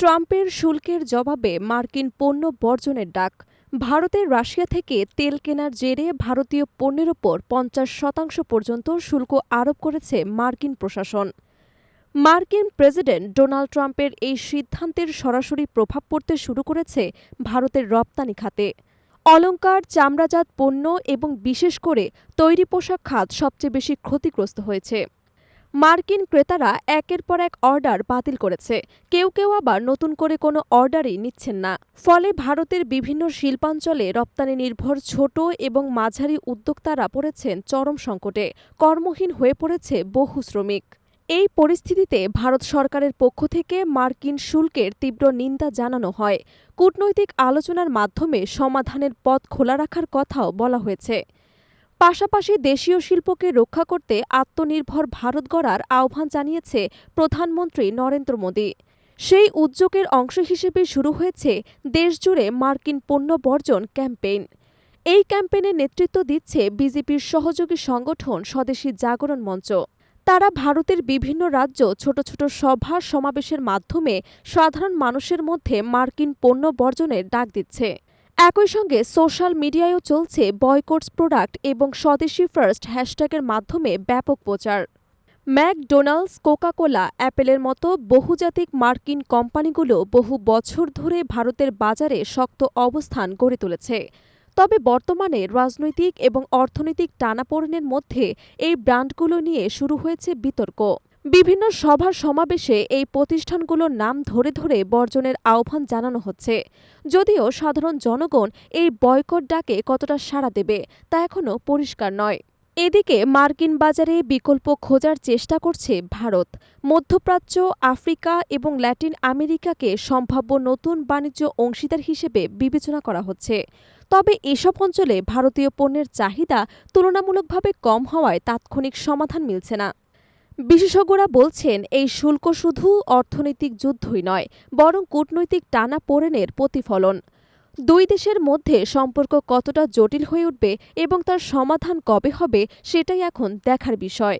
ট্রাম্পের শুল্কের জবাবে মার্কিন পণ্য বর্জনের ডাক। ভারতের রাশিয়া থেকে তেল কেনার জেরে ভারতীয় পণ্যের ওপর ৫০% পর্যন্ত শুল্ক আরোপ করেছে মার্কিন প্রশাসন। মার্কিন প্রেসিডেন্ট ডোনাল্ড ট্রাম্পের এই সিদ্ধান্তের সরাসরি প্রভাব পড়তে শুরু করেছে ভারতের রপ্তানি খাতে। অলংকার, চামড়াজাত পণ্য এবং বিশেষ করে তৈরি পোশাক খাত সবচেয়ে বেশি ক্ষতিগ্রস্ত হয়েছে। মার্কিন ক্রেতারা একের পর এক অর্ডার বাতিল করেছে, কেউ কেউ আবার নতুন করে কোনো অর্ডারই নিচ্ছেন না। ফলে ভারতের বিভিন্ন শিল্পাঞ্চলে রপ্তানি নির্ভর ছোট এবং মাঝারি উদ্যোক্তারা পড়েছেন চরম সংকটে, কর্মহীন হয়ে পড়েছে বহু শ্রমিক। এই পরিস্থিতিতে ভারত সরকারের পক্ষ থেকে মার্কিন শুল্কের তীব্র নিন্দা জানানো হয়। কূটনৈতিক আলোচনার মাধ্যমে সমাধানের পথ খোলা রাখার কথাও বলা হয়েছে। পাশাপাশি দেশীয় শিল্পকে রক্ষা করতে আত্মনির্ভর ভারত গড়ার আহ্বান জানিয়েছে প্রধানমন্ত্রী নরেন্দ্র মোদী। সেই উদ্যোগের অংশ হিসেবে শুরু হয়েছে দেশজুড়ে মার্কিন পণ্য বর্জন ক্যাম্পেইন। এই ক্যাম্পেইনের নেতৃত্ব দিচ্ছে বিজেপির সহযোগী সংগঠন স্বদেশী জাগরণ মঞ্চ। তারা ভারতের বিভিন্ন রাজ্য ছোট ছোট সভা সমাবেশের মাধ্যমে সাধারণ মানুষের মধ্যে মার্কিন পণ্য বর্জনের ডাক দিচ্ছে। একই সঙ্গে সোশ্যাল মিডিয়ায়ও চলছে বয়কটস প্রোডাক্ট এবং স্বদেশি ফার্স্ট হ্যাশট্যাগের মাধ্যমে ব্যাপক প্রচার। ম্যাকডোনাল্ডস, কোকা-কোলা, অ্যাপেলের মতো বহুজাতিক মার্কিন কোম্পানিগুলো বহু বছর ধরে ভারতের বাজারে শক্ত অবস্থান গড়ে তুলেছে। তবে বর্তমানে রাজনৈতিক এবং অর্থনৈতিক টানাপোড়েনের মধ্যে এই ব্র্যান্ডগুলো নিয়ে শুরু হয়েছে বিতর্ক। বিভিন্ন সভা সমাবেশে এই প্রতিষ্ঠানগুলোর নাম ধরে ধরে বর্জনের আহ্বান জানানো হচ্ছে। যদিও সাধারণ জনগণ এই বয়কট ডাকে কতটা সাড়া দেবে তা এখনও পরিষ্কার নয়। এদিকে মার্কিন বাজারে বিকল্প খোঁজার চেষ্টা করছে ভারত। মধ্যপ্রাচ্য, আফ্রিকা এবং ল্যাটিন আমেরিকাকে সম্ভাব্য নতুন বাণিজ্য অংশীদার হিসেবে বিবেচনা করা হচ্ছে। তবে এসব অঞ্চলে ভারতীয় পণ্যের চাহিদা তুলনামূলকভাবে কম হওয়ায় তাৎক্ষণিক সমাধান মিলছে না। বিশেষজ্ঞরা বলছেন, এই শুল্ক শুধু অর্থনৈতিক যুদ্ধই নয়, বরং কূটনৈতিক টানাপোড়েনের প্রতিফলন। দুই দেশের মধ্যে সম্পর্ক কতটা জটিল হয়ে উঠবে এবং তার সমাধান কবে হবে সেটাই এখন দেখার বিষয়।